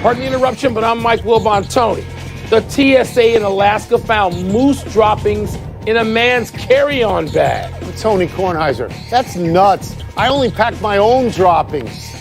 Pardon the interruption, but I'm Mike Wilbon. Tony, the TSA in Alaska found moose droppings in a man's carry-on bag. Tony Kornheiser, that's nuts. I only pack my own droppings.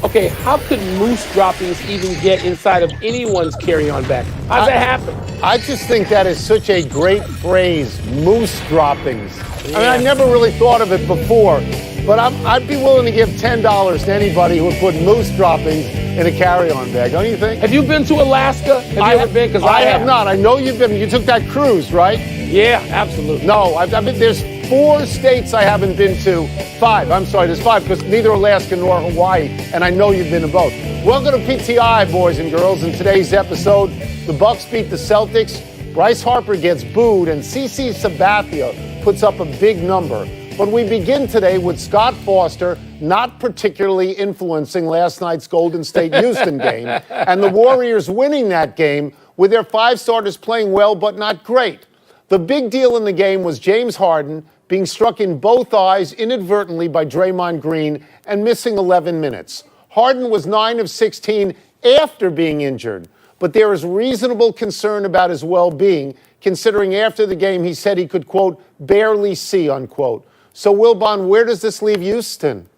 Okay, how could moose droppings even get inside of anyone's carry-on bag? How's that happen? I just think that is such a great phrase, moose droppings. Yeah. I mean, I never really thought of it before, but I'd be willing to give $10 to anybody who would put moose droppings in a carry-on bag, don't you think? Have you been to Alaska? Have you ever been? Because I have not. I know you've been. You took that cruise, right? Yeah, absolutely. No, I've been. There's 4 states I haven't been to. 5. I'm sorry, there's 5 because neither Alaska nor Hawaii, and I know you've been to both. Welcome to PTI, boys and girls. In today's episode, the Bucks beat the Celtics. Bryce Harper gets booed, and CC Sabathia puts up a big number. But we begin today with Scott Foster not particularly influencing last night's Golden State-Houston game, and the Warriors winning that game with their 5 starters playing well but not great. The big deal in the game was James Harden being struck in both eyes inadvertently by Draymond Green and missing 11 minutes. Harden was 9 of 16 after being injured, but there is reasonable concern about his well-being, considering after the game he said he could, quote, barely see, unquote. So, Wilbon, where does this leave Houston?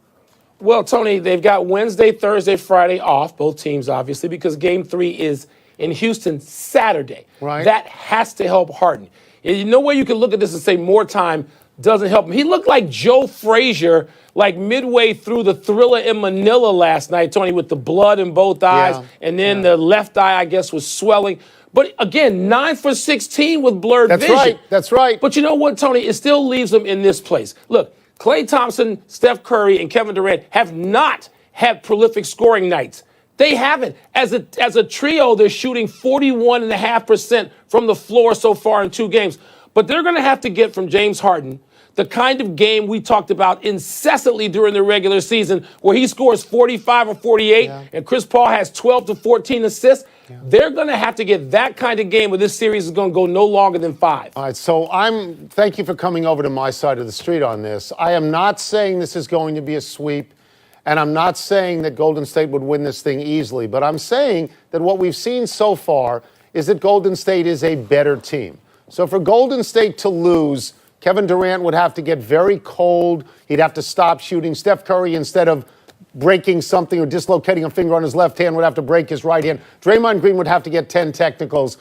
Well, Tony, they've got Wednesday, Thursday, Friday off, both teams, obviously, because Game 3 is in Houston Saturday. Right. That has to help Harden. There's no way you can look at this and say more time doesn't help him. He looked like Joe Frazier, like midway through the Thriller in Manila last night, Tony, with the blood in both eyes, and then the left eye, I guess, was swelling. But again, 9 for 16 with blurred vision. That's right. But you know what, Tony? It still leaves them in this place. Look, Klay Thompson, Steph Curry, and Kevin Durant have not had prolific scoring nights. They haven't. As a trio, they're shooting 41.5% from the floor so far in 2 games. But they're going to have to get from James Harden the kind of game we talked about incessantly during the regular season, where he scores 45 or 48, and Chris Paul has 12 to 14 assists. They're going to have to get that kind of game where this series is going to go no longer than 5. All right, so thank you for coming over to my side of the street on this. I am not saying this is going to be a sweep, and I'm not saying that Golden State would win this thing easily, but I'm saying that what we've seen so far is that Golden State is a better team. So for Golden State to lose, Kevin Durant would have to get very cold. He'd have to stop shooting. Steph Curry, instead of breaking something or dislocating a finger on his left hand, would have to break his right hand. Draymond Green would have to get 10 technicals.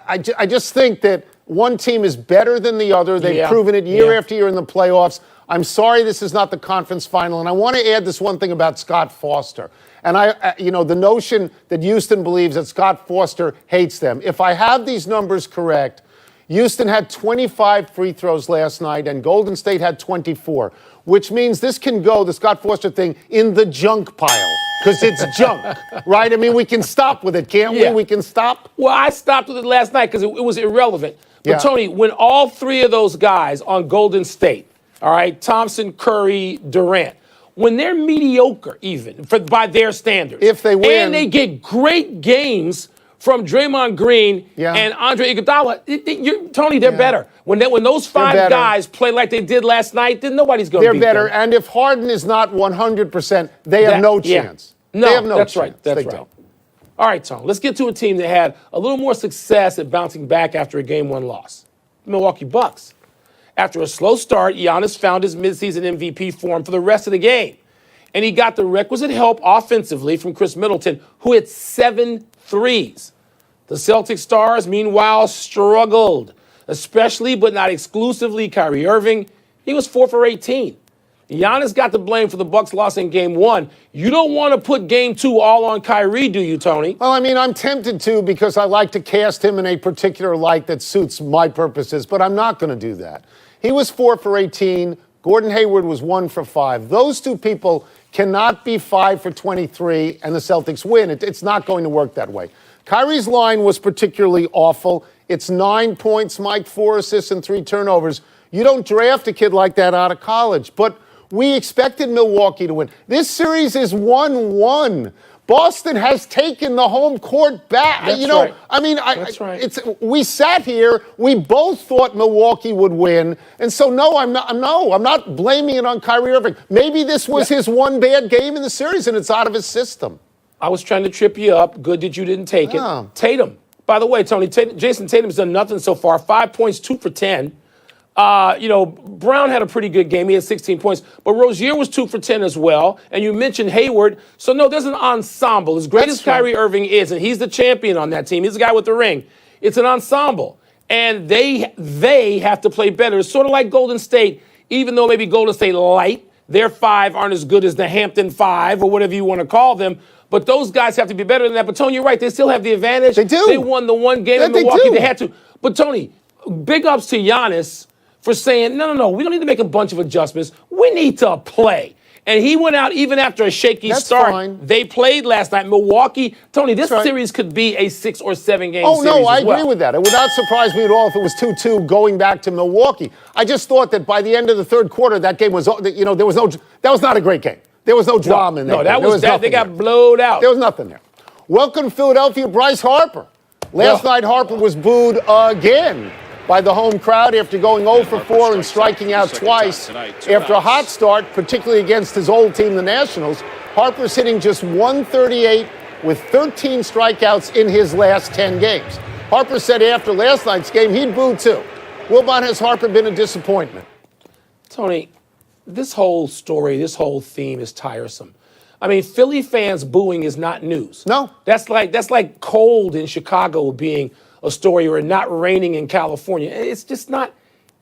I just think that one team is better than the other. They've proven it year after year in the playoffs. I'm sorry this is not the conference final. And I want to add this one thing about Scott Foster. And the notion that Houston believes that Scott Foster hates them. If I have these numbers correct, Houston had 25 free throws last night, and Golden State had 24, which means this can go, the Scott Foster thing, in the junk pile, because it's junk, right? I mean, we can stop with it, can't we? We can stop? Well, I stopped with it last night because it was irrelevant. But, Tony, when all 3 of those guys on Golden State, all right, Thompson, Curry, Durant, when they're mediocre even, by their standards, if they win, and they get great games from Draymond Green and Andre Iguodala, Tony, they're better. When those 5 guys play like they did last night, then nobody's going to beat them. They're better, and if Harden is not 100%, they have no chance. No, they have no that's chance. right. That's right. All right, Tom, let's get to a team that had a little more success at bouncing back after a Game 1 loss. The Milwaukee Bucks. After a slow start, Giannis found his midseason MVP form for the rest of the game. And he got the requisite help offensively from Chris Middleton, who hit 7 threes. The Celtics stars, meanwhile, struggled, especially but not exclusively Kyrie Irving. He was 4 for 18. Giannis got the blame for the Bucks' loss in Game 1. You don't want to put Game 2 all on Kyrie, do you, Tony? Well, I mean, I'm tempted to because I like to cast him in a particular light that suits my purposes, but I'm not going to do that. He was 4 for 18. Gordon Hayward was 1 for 5. Those 2 people cannot be 5 for 23 and the Celtics win. It's not going to work that way. Kyrie's line was particularly awful. It's 9 points, Mike, 4 assists, and 3 turnovers. You don't draft a kid like that out of college. But we expected Milwaukee to win. This series is 1-1. Boston has taken the home court back. That's right. I mean, right. We sat here. We both thought Milwaukee would win, and so I'm not blaming it on Kyrie Irving. Maybe this was his one bad game in the series, and it's out of his system. I was trying to trip you up. Good that you didn't take Oh. it. Tatum. By the way, Tony, Jason Tatum's done nothing so far. 5 points, 2 for 10. Brown had a pretty good game. He had 16 points. But Rozier was 2 for 10 as well. And you mentioned Hayward. So, no, there's an ensemble. As great as Kyrie Irving is, and he's the champion on that team. He's the guy with the ring. It's an ensemble. And they have to play better. It's sort of like Golden State, even though maybe Golden State light, their 5 aren't as good as the Hampton 5 or whatever you want to call them. But those guys have to be better than that. But, Tony, you're right. They still have the advantage. They do. They won the one game in Milwaukee. They had to. But, Tony, big ups to Giannis for saying, no, we don't need to make a bunch of adjustments. We need to play. And he went out even after a shaky start. Fine. They played last night. Milwaukee, Tony, this That's right. series could be a 6 or 7 game series. Oh, no, I as well. agree with that. It would not surprise me at all if it was 2-2 going back to Milwaukee. I just thought that by the end of the third quarter, that game was, there was no, that was not a great game. There was no drama in that game. That was that. They got blowed out. There was nothing there. Welcome to Philadelphia, Bryce Harper. Last night, Harper was booed again by the home crowd after going 0 for 4 and striking out twice. After a hot start, particularly against his old team, the Nationals, Harper's hitting just .138 with 13 strikeouts in his last 10 games. Harper said after last night's game he'd boo too. Wilbon, has Harper been a disappointment? Tony, this whole story, this whole theme is tiresome. I mean, Philly fans booing is not news. No. That's like cold in Chicago being a story, or not raining in California. It's just not.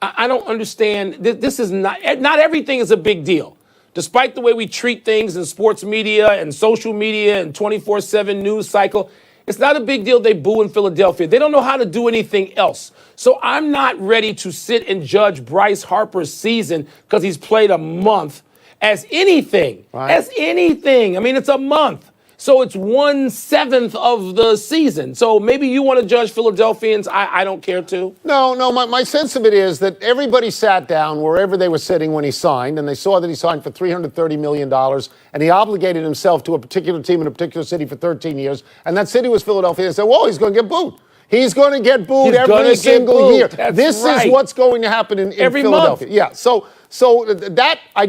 I don't understand. This is not everything is a big deal. Despite the way we treat things in sports media and social media and 24/7 news cycle, it's not a big deal they boo in Philadelphia. They don't know how to do anything else. So I'm not ready to sit and judge Bryce Harper's season because he's played a month as anything. Right. As anything. I mean, it's a month. So it's 1/7 of the season. So maybe you want to judge Philadelphians. I don't care to. No. My sense of it is that everybody sat down wherever they were sitting when he signed, and they saw that he signed for $330 million, and he obligated himself to a particular team in a particular city for 13 years, and that city was Philadelphia. They said, whoa, he's going to get booed. He's going to get booed every single year. This is what's going to happen in every Philadelphia. month. Yeah, so that I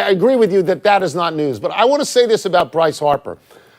agree with you that is not news. But I want to say this about Bryce Harper.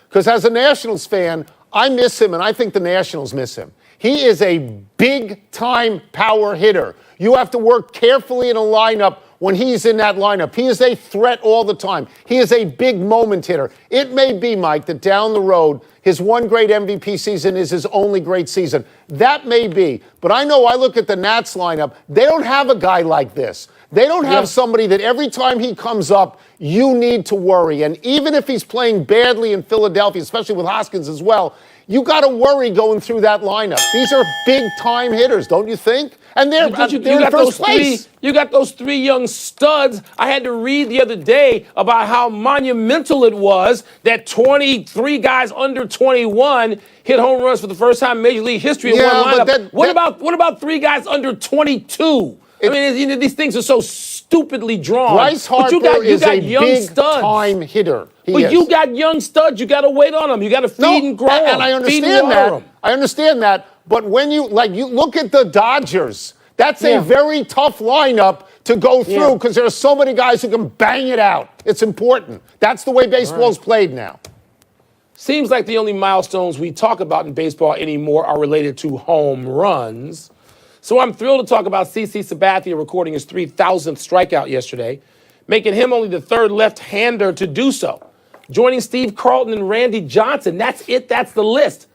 Because as a Nationals fan, I miss him, and I think the Nationals miss him. He is a big-time power hitter. You have to work carefully in a lineup when he's in that lineup. He is a threat all the time. He is a big moment hitter. It may be, Mike, that down the road, his one great MVP season is his only great season. That may be. But I know I look at the Nats lineup, they don't have a guy like this. They don't have somebody that every time he comes up, you need to worry. And even if he's playing badly in Philadelphia, especially with Hoskins as well, you got to worry going through that lineup. These are big-time hitters, don't you think? And they're in first place. You got those 3 young studs. I had to read the other day about how monumental it was that 23 guys under 21 hit home runs for the first time in Major League history in one lineup. What about 3 guys under 22? I mean, these things are so stupidly drawn. Bryce Harper is a big-time hitter. But you got young studs. You got to wait on them. You got to feed and grow them. And I understand that. I understand that. But when you look at the Dodgers, that's a very tough lineup to go through because there are so many guys who can bang it out. It's important. That's the way baseball's played now. Seems like the only milestones we talk about in baseball anymore are related to home runs. So I'm thrilled to talk about CC Sabathia recording his 3,000th strikeout yesterday, making him only the 3rd left-hander to do so. Joining Steve Carlton and Randy Johnson, that's it, that's the list.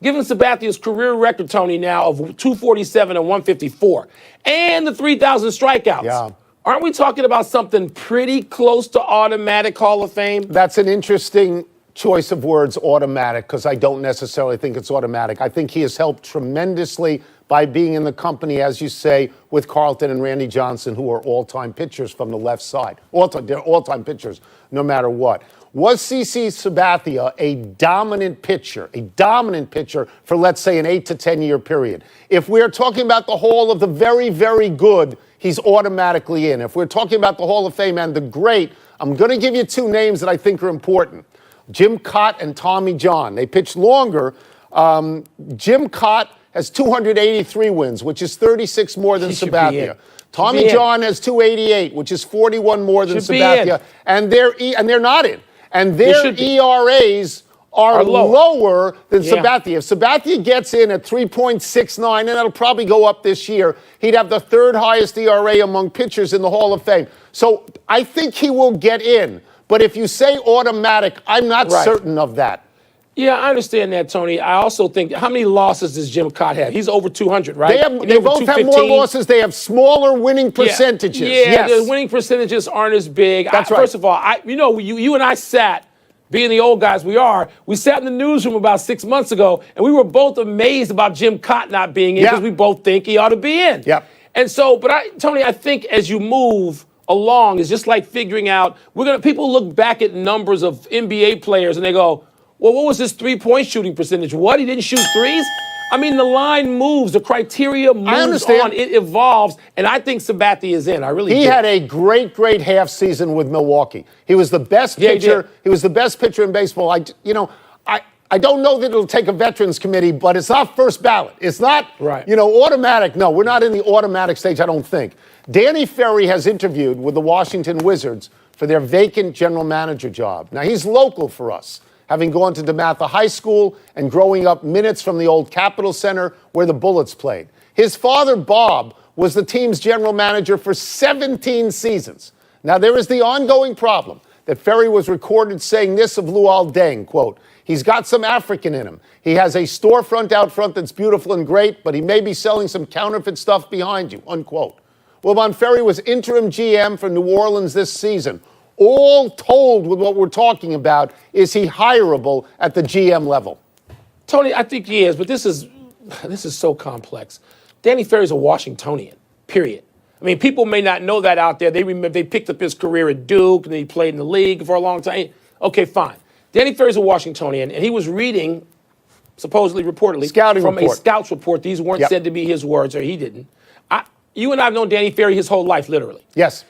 Giving Sabathia's career record, Tony, now of 247 and 154. And the 3,000 strikeouts. Yeah. Aren't we talking about something pretty close to automatic Hall of Fame? That's an interesting choice of words, automatic, because I don't necessarily think it's automatic. I think he has helped tremendously by being in the company, as you say, with Carlton and Randy Johnson, who are all-time pitchers from the left side. They're all-time pitchers, no matter what. Was CC Sabathia a dominant pitcher for, let's say, an 8 to 10 year period? If we're talking about the Hall of the very, very good, he's automatically in. If we're talking about the Hall of Fame and the great, I'm going to give you 2 names that I think are important. Jim Cott and Tommy John. They pitched longer. Jim Cott has 283 wins, which is 36 more than Sabathia. Tommy John has 288, which is 41 more than Sabathia. And they're not in. And their ERAs are lower than Yeah. Sabathia. If Sabathia gets in at 3.69, and that'll probably go up this year, he'd have the third highest ERA among pitchers in the Hall of Fame. So I think he will get in. But if you say automatic, I'm not certain of that. Yeah, I understand that, Tony. I also think, how many losses does Jim Cott have? He's over 200, right? They both have more losses. They have smaller winning percentages. Yeah, yes. The winning percentages aren't as big. That's right. First of all, you and I sat, being the old guys we sat in the newsroom about 6 months ago, and we were both amazed about Jim Cott not being in because we both think he ought to be in. Yep. And so, Tony, I think as you move along, it's just like figuring out, people look back at numbers of NBA players and they go, well, what was his three-point shooting percentage? What? He didn't shoot threes? I mean, the line moves. The criteria moves on. It evolves. And I think Sabathia is in. I really do. He had a great, great half season with Milwaukee. He was the best pitcher. He was the best pitcher in baseball. I don't know that it'll take a veterans committee, but it's not first ballot. It's not, automatic. No, we're not in the automatic stage, I don't think. Danny Ferry has interviewed with the Washington Wizards for their vacant general manager job. Now, he's local for us, having gone to DeMatha High School and growing up minutes from the old Capitol Center where the Bullets played. His father, Bob, was the team's general manager for 17 seasons. Now, there is the ongoing problem that Ferry was recorded saying this of Luol Deng, quote, he's got some African in him. He has a storefront out front that's beautiful and great, but he may be selling some counterfeit stuff behind you, unquote. Well, Ferry was interim GM for New Orleans this season. All told with what we're talking about, is he hireable at the GM level? Tony, I think he is, but this is so complex. Danny Ferry's a Washingtonian, period. I mean, people may not know that out there. They remember they picked up his career at Duke, and he played in the league for a long time. Okay, fine. Danny Ferry's a Washingtonian, and he was reading, supposedly, reportedly, a scout's report. These weren't said to be his words, or he didn't. You and I have known Danny Ferry his whole life, literally. Yes.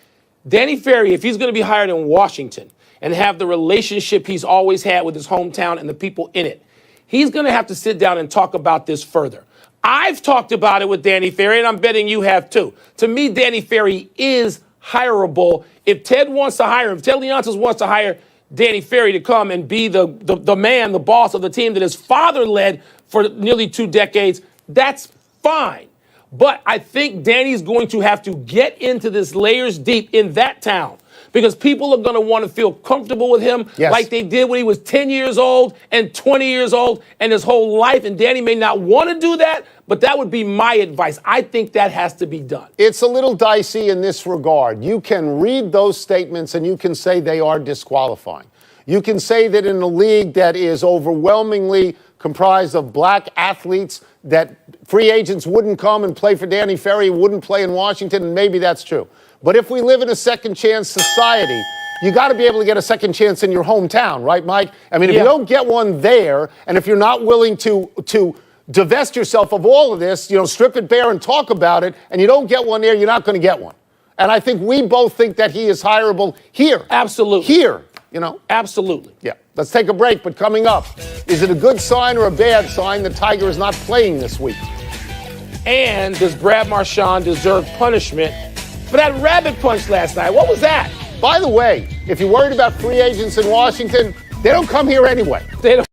Danny Ferry, if he's going to be hired in Washington and have the relationship he's always had with his hometown and the people in it, he's going to have to sit down and talk about this further. I've talked about it with Danny Ferry, and I'm betting you have too. To me, Danny Ferry is hireable. If Ted wants to hire him, if Ted Leonsis wants to hire Danny Ferry to come and be the man, the boss of the team that his father led for nearly 2 decades, that's fine. But I think Danny's going to have to get into this layers deep in that town because people are going to want to feel comfortable with him like they did when he was 10 years old and 20 years old and his whole life. And Danny may not want to do that, but that would be my advice. I think that has to be done. It's a little dicey in this regard. You can read those statements and you can say they are disqualifying. You can say that in a league that is overwhelmingly comprised of black athletes, that free agents wouldn't come and play for Danny Ferry, wouldn't play in Washington, and maybe that's true. But if we live in a second chance society, you got to be able to get a second chance in your hometown, right, Mike? I mean, if you don't get one there, and if you're not willing to divest yourself of all of this, strip it bare and talk about it, and you don't get one there, you're not going to get one. And I think we both think that he is hireable here. Absolutely. Here, Absolutely. Yeah. Let's take a break, but coming up, is it a good sign or a bad sign that Tiger is not playing this week? And does Brad Marchand deserve punishment for that rabbit punch last night? What was that? By the way, if you're worried about free agents in Washington, they don't come here anyway. They don't.